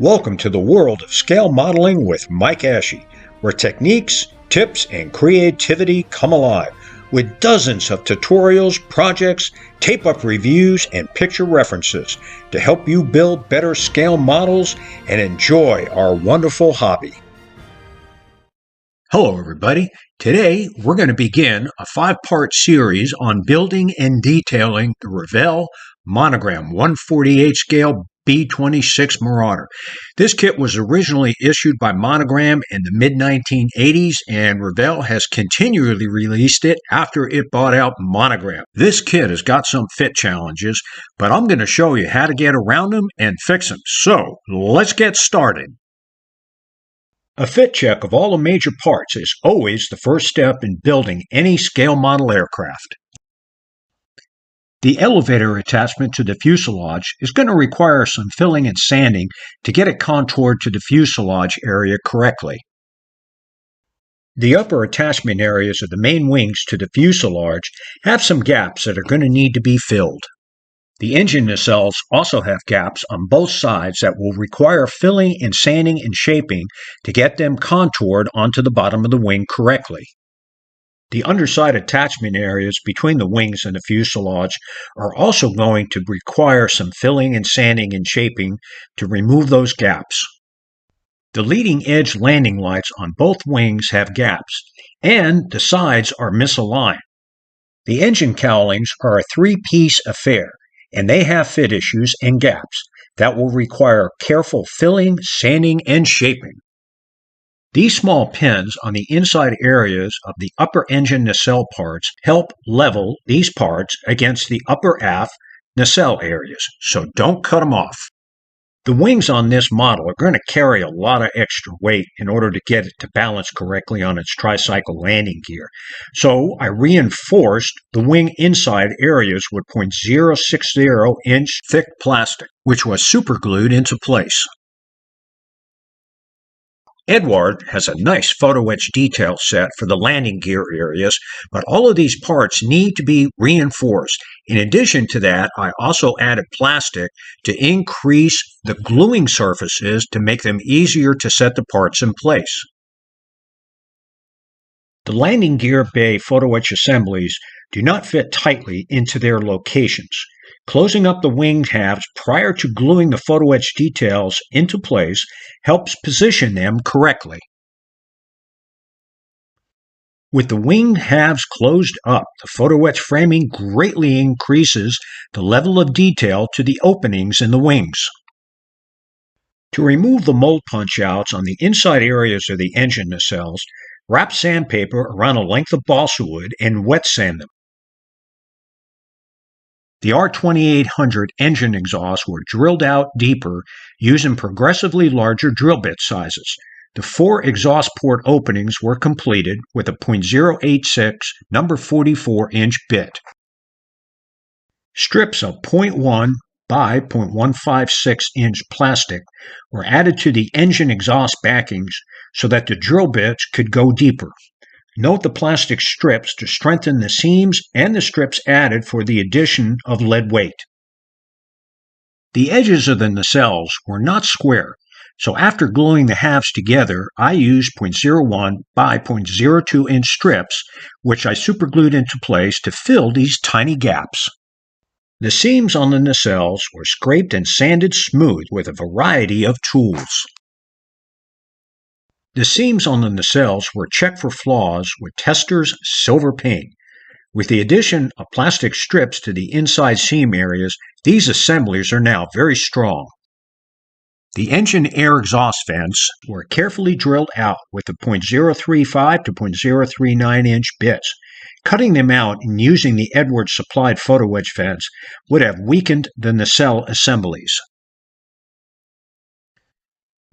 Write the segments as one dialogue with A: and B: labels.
A: Welcome to the world of scale modeling with Mike Ashe, where techniques, tips, and creativity come alive with dozens of tutorials, projects, tape-up reviews, and picture references to help you build better scale models and enjoy our wonderful hobby. Hello everybody. Today we're going to begin a 5-part series on building and detailing the Revell Monogram 148 scale B-26 Marauder. This kit was originally issued by Monogram in the mid-1980s, and Revell has continually released it after it bought out Monogram. This kit has got some fit challenges, but I'm going to show you how to get around them and fix them. So let's get started. A fit check of all the major parts is always the first step in building any scale model aircraft. The elevator attachment to the fuselage is going to require some filling and sanding to get it contoured to the fuselage area correctly. The upper attachment areas of the main wings to the fuselage have some gaps that are going to need to be filled. The engine nacelles also have gaps on both sides that will require filling and sanding and shaping to get them contoured onto the bottom of the wing correctly. The underside attachment areas between the wings and the fuselage are also going to require some filling and sanding and shaping to remove those gaps. The leading edge landing lights on both wings have gaps, and the sides are misaligned. The engine cowlings are a 3-piece affair, and they have fit issues and gaps that will require careful filling, sanding, and shaping. These small pins on the inside areas of the upper engine nacelle parts help level these parts against the upper aft nacelle areas, so don't cut them off. The wings on this model are going to carry a lot of extra weight in order to get it to balance correctly on its tricycle landing gear. So I reinforced the wing inside areas with .060-inch thick plastic, which was superglued into place. Eduard has a nice photo etch detail set for the landing gear areas, but all of these parts need to be reinforced. In addition to that, I also added plastic to increase the gluing surfaces to make them easier to set the parts in place. The landing gear bay photo etch assemblies do not fit tightly into their locations. Closing up the wing halves prior to gluing the photo etch details into place helps position them correctly. With the wing halves closed up, the photo etch framing greatly increases the level of detail to the openings in the wings. To remove the mold punch-outs on the inside areas of the engine nacelles, wrap sandpaper around a length of balsa wood and wet sand them. The R2800 engine exhausts were drilled out deeper using progressively larger drill bit sizes. The 4 exhaust port openings were completed with a .086 number 44-inch bit. Strips of 0.1 by 0.156-inch plastic were added to the engine exhaust backings so that the drill bits could go deeper. Note the plastic strips to strengthen the seams and the strips added for the addition of lead weight. The edges of the nacelles were not square, so after gluing the halves together, I used .01 by 0.02-inch strips, which I superglued into place to fill these tiny gaps. The seams on the nacelles were scraped and sanded smooth with a variety of tools. The seams on the nacelles were checked for flaws with Tester's silver paint. With the addition of plastic strips to the inside seam areas, these assemblies are now very strong. The engine air exhaust vents were carefully drilled out with a .035 to .039-inch bits. Cutting them out and using the Eduard supplied photo etch vents would have weakened the nacelle assemblies.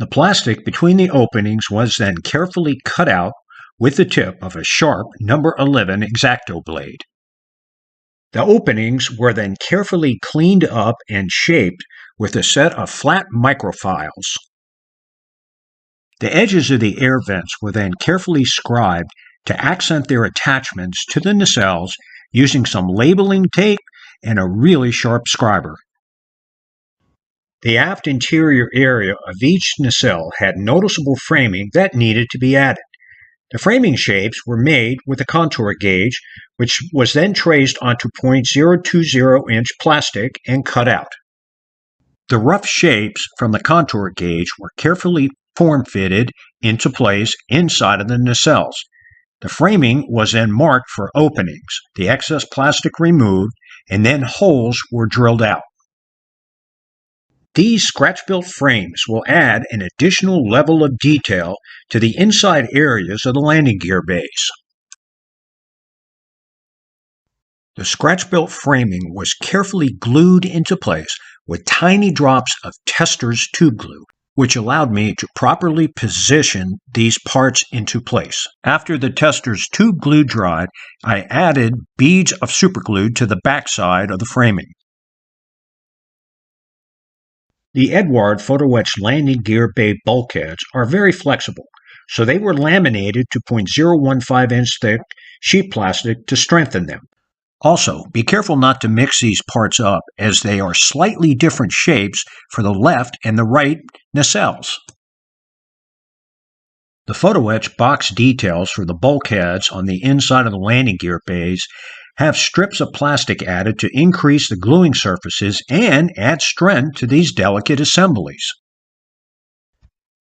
A: The plastic between the openings was then carefully cut out with the tip of a sharp number 11 X-Acto blade. The openings were then carefully cleaned up and shaped with a set of flat microfiles. The edges of the air vents were then carefully scribed to accent their attachments to the nacelles using some labeling tape and a really sharp scriber. The aft interior area of each nacelle had noticeable framing that needed to be added. The framing shapes were made with a contour gauge, which was then traced onto .020-inch plastic and cut out. The rough shapes from the contour gauge were carefully form-fitted into place inside of the nacelles. The framing was then marked for openings, the excess plastic removed, and then holes were drilled out. These scratch-built frames will add an additional level of detail to the inside areas of the landing gear bays. The scratch-built framing was carefully glued into place with tiny drops of Testor's tube glue, which allowed me to properly position these parts into place. After the Testor's tube glue dried, I added beads of superglue to the backside of the framing. The Eduard photo etch landing gear bay bulkheads are very flexible, so they were laminated to .015-inch thick sheet plastic to strengthen them. Also, be careful not to mix these parts up, as they are slightly different shapes for the left and the right nacelles. The photo etch box details for the bulkheads on the inside of the landing gear bays have strips of plastic added to increase the gluing surfaces and add strength to these delicate assemblies.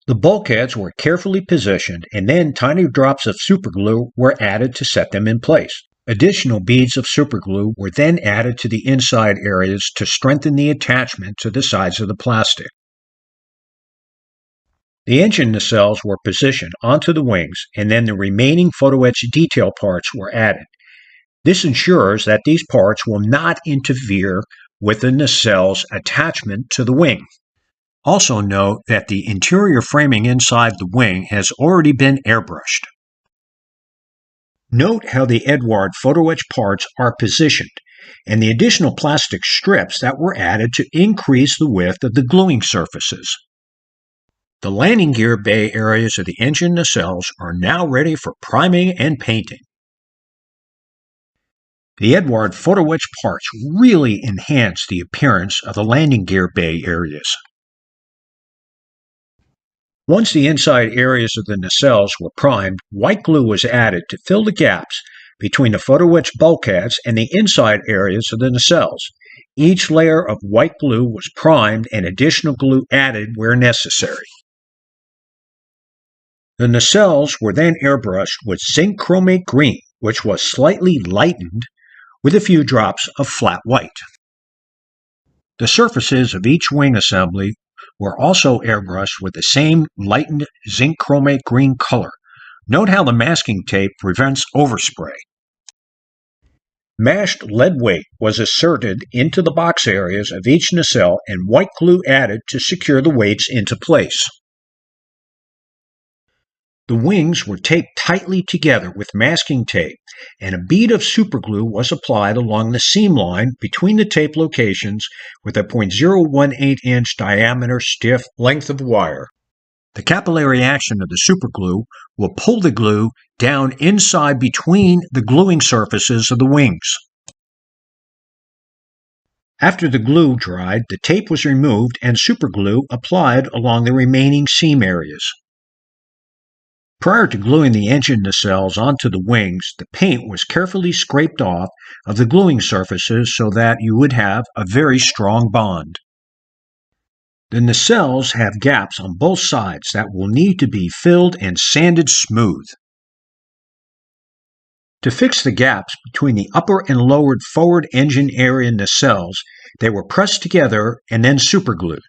A: The bulkheads were carefully positioned, and then tiny drops of superglue were added to set them in place. Additional beads of superglue were then added to the inside areas to strengthen the attachment to the sides of the plastic. The engine nacelles were positioned onto the wings, and then the remaining photo etch detail parts were added. This ensures that these parts will not interfere with the nacelle's attachment to the wing. Also note that the interior framing inside the wing has already been airbrushed. Note how the Eduard photo etch parts are positioned, and the additional plastic strips that were added to increase the width of the gluing surfaces. The landing gear bay areas of the engine nacelles are now ready for priming and painting. The Eduard photo etch parts really enhance the appearance of the landing gear bay areas. Once the inside areas of the nacelles were primed, white glue was added to fill the gaps between the photo etch bulkheads and the inside areas of the nacelles. Each layer of white glue was primed and additional glue added where necessary. The nacelles were then airbrushed with zinc chromate green, which was slightly lightened with a few drops of flat white. The surfaces of each wing assembly were also airbrushed with the same lightened zinc chromate green color. Note how the masking tape prevents overspray. Mashed lead weight was inserted into the box areas of each nacelle and white glue added to secure the weights into place. The wings were taped tightly together with masking tape, and a bead of superglue was applied along the seam line between the tape locations with a .018-inch diameter stiff length of wire. The capillary action of the superglue will pull the glue down inside between the gluing surfaces of the wings. After the glue dried, the tape was removed and superglue applied along the remaining seam areas. Prior to gluing the engine nacelles onto the wings, the paint was carefully scraped off of the gluing surfaces so that you would have a very strong bond. The nacelles have gaps on both sides that will need to be filled and sanded smooth. To fix the gaps between the upper and lowered forward engine area nacelles, they were pressed together and then superglued.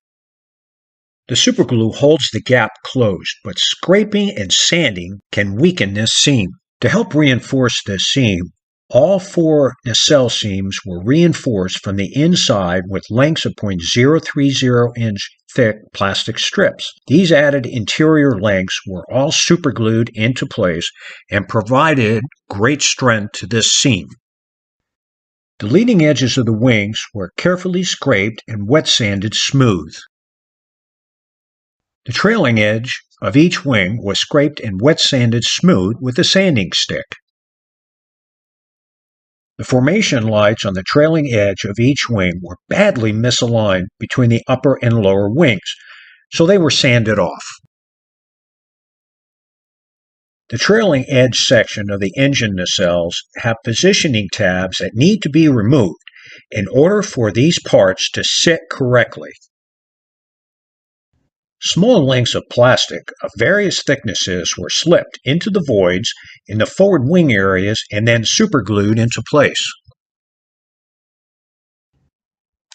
A: The superglue holds the gap closed, but scraping and sanding can weaken this seam. To help reinforce this seam, all 4 nacelle seams were reinforced from the inside with lengths of .030-inch thick plastic strips. These added interior lengths were all superglued into place and provided great strength to this seam. The leading edges of the wings were carefully scraped and wet sanded smooth. The trailing edge of each wing was scraped and wet sanded smooth with a sanding stick. The formation lights on the trailing edge of each wing were badly misaligned between the upper and lower wings, so they were sanded off. The trailing edge section of the engine nacelles have positioning tabs that need to be removed in order for these parts to sit correctly. Small lengths of plastic of various thicknesses were slipped into the voids in the forward wing areas and then superglued into place.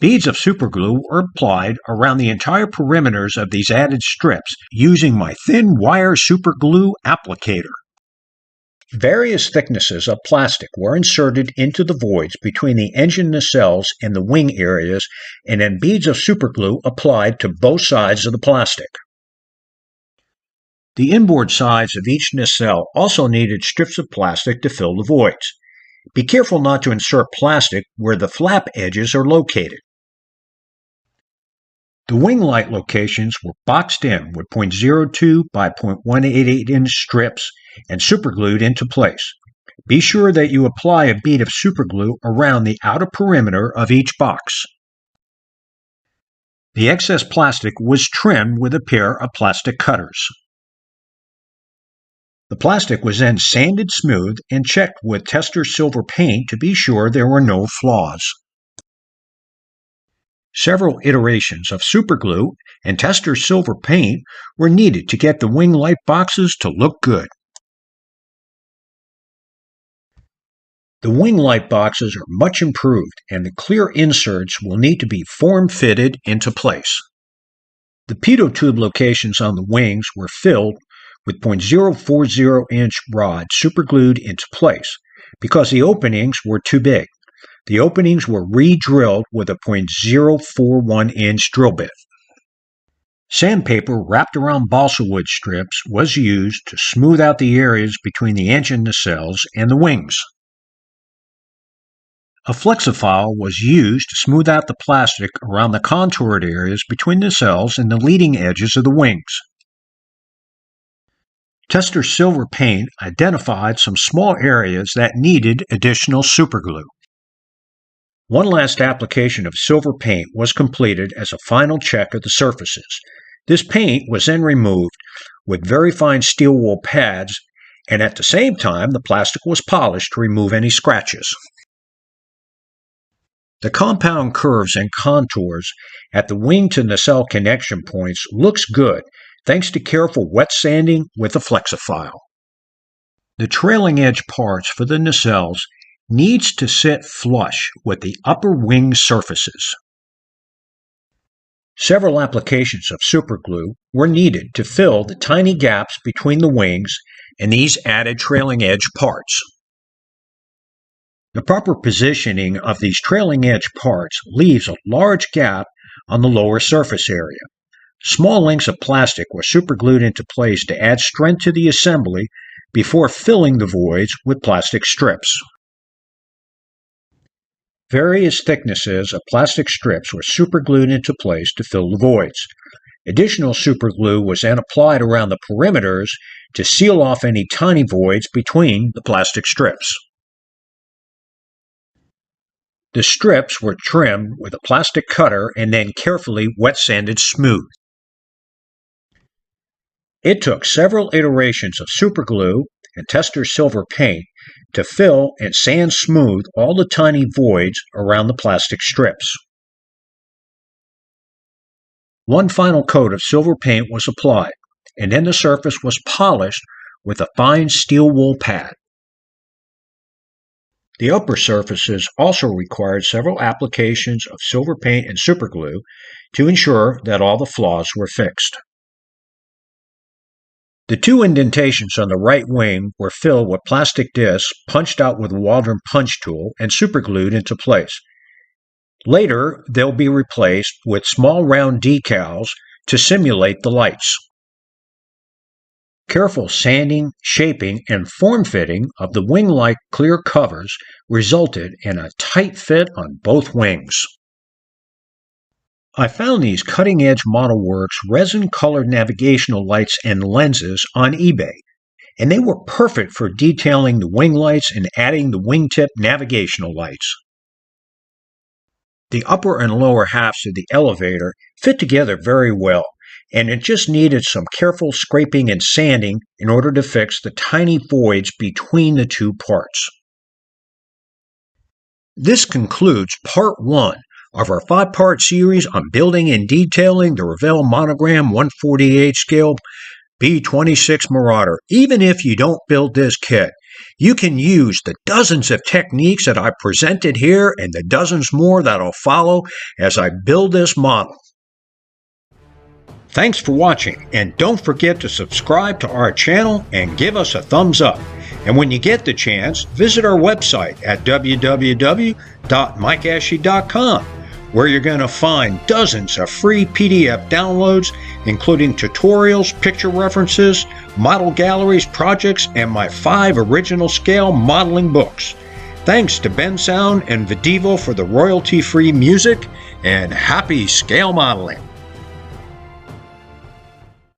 A: Beads of superglue were applied around the entire perimeters of these added strips using my thin wire superglue applicator. Various thicknesses of plastic were inserted into the voids between the engine nacelles and the wing areas, and then beads of superglue applied to both sides of the plastic. The inboard sides of each nacelle also needed strips of plastic to fill the voids. Be careful not to insert plastic where the flap edges are located. The wing light locations were boxed in with .02 by .188 inch strips and superglued into place. Be sure that you apply a bead of superglue around the outer perimeter of each box. The excess plastic was trimmed with a pair of plastic cutters. The plastic was then sanded smooth and checked with tester silver paint to be sure there were no flaws. Several iterations of superglue and tester silver paint were needed to get the wing light boxes to look good. The wing light boxes are much improved, and the clear inserts will need to be form-fitted into place. The pitot tube locations on the wings were filled with .040 inch rod superglued into place because the openings were too big. The openings were re-drilled with a .041 inch drill bit. Sandpaper wrapped around balsa wood strips was used to smooth out the areas between the engine nacelles and the wings. A flexifile was used to smooth out the plastic around the contoured areas between the nacelles and the leading edges of the wings. Tester silver paint identified some small areas that needed additional superglue. One last application of silver paint was completed as a final check of the surfaces. This paint was then removed with very fine steel wool pads, and at the same time the plastic was polished to remove any scratches. The compound curves and contours at the wing to nacelle connection points looks good thanks to careful wet sanding with a flexifile. The trailing edge parts for the nacelles needs to sit flush with the upper wing surfaces. Several applications of superglue were needed to fill the tiny gaps between the wings and these added trailing edge parts. The proper positioning of these trailing edge parts leaves a large gap on the lower surface area. Small lengths of plastic were superglued into place to add strength to the assembly before filling the voids with plastic strips. Various thicknesses of plastic strips were superglued into place to fill the voids. Additional superglue was then applied around the perimeters to seal off any tiny voids between the plastic strips. The strips were trimmed with a plastic cutter and then carefully wet sanded smooth. It took several iterations of superglue and tester silver paint to fill and sand smooth all the tiny voids around the plastic strips. One final coat of silver paint was applied, and then the surface was polished with a fine steel wool pad. The upper surfaces also required several applications of silver paint and superglue to ensure that all the flaws were fixed. The two indentations on the right wing were filled with plastic discs punched out with a Waldron punch tool and superglued into place. Later, they'll be replaced with small round decals to simulate the lights. Careful sanding, shaping, and form-fitting of the wing-like clear covers resulted in a tight fit on both wings. I found these cutting-edge ModelWorks resin-colored navigational lights and lenses on eBay. and they were perfect for detailing the wing lights and adding the wingtip navigational lights. The upper and lower halves of the elevator fit together very well, and it just needed some careful scraping and sanding in order to fix the tiny voids between the two parts. This concludes Part 1 of our 5-part series on building and detailing the Revell Monogram 148 scale B-26 Marauder. Even if you don't build this kit, you can use the dozens of techniques that I presented here and the dozens more that'll follow as I build this model. Thanks for watching, and don't forget to subscribe to our channel and give us a thumbs up. And when you get the chance, visit our website at www.mikeashley.com, where you're going to find dozens of free PDF downloads, including tutorials, picture references, model galleries, projects, and my 5 original scale modeling books. Thanks to Ben Sound and Videvo for the royalty-free music, and happy scale modeling!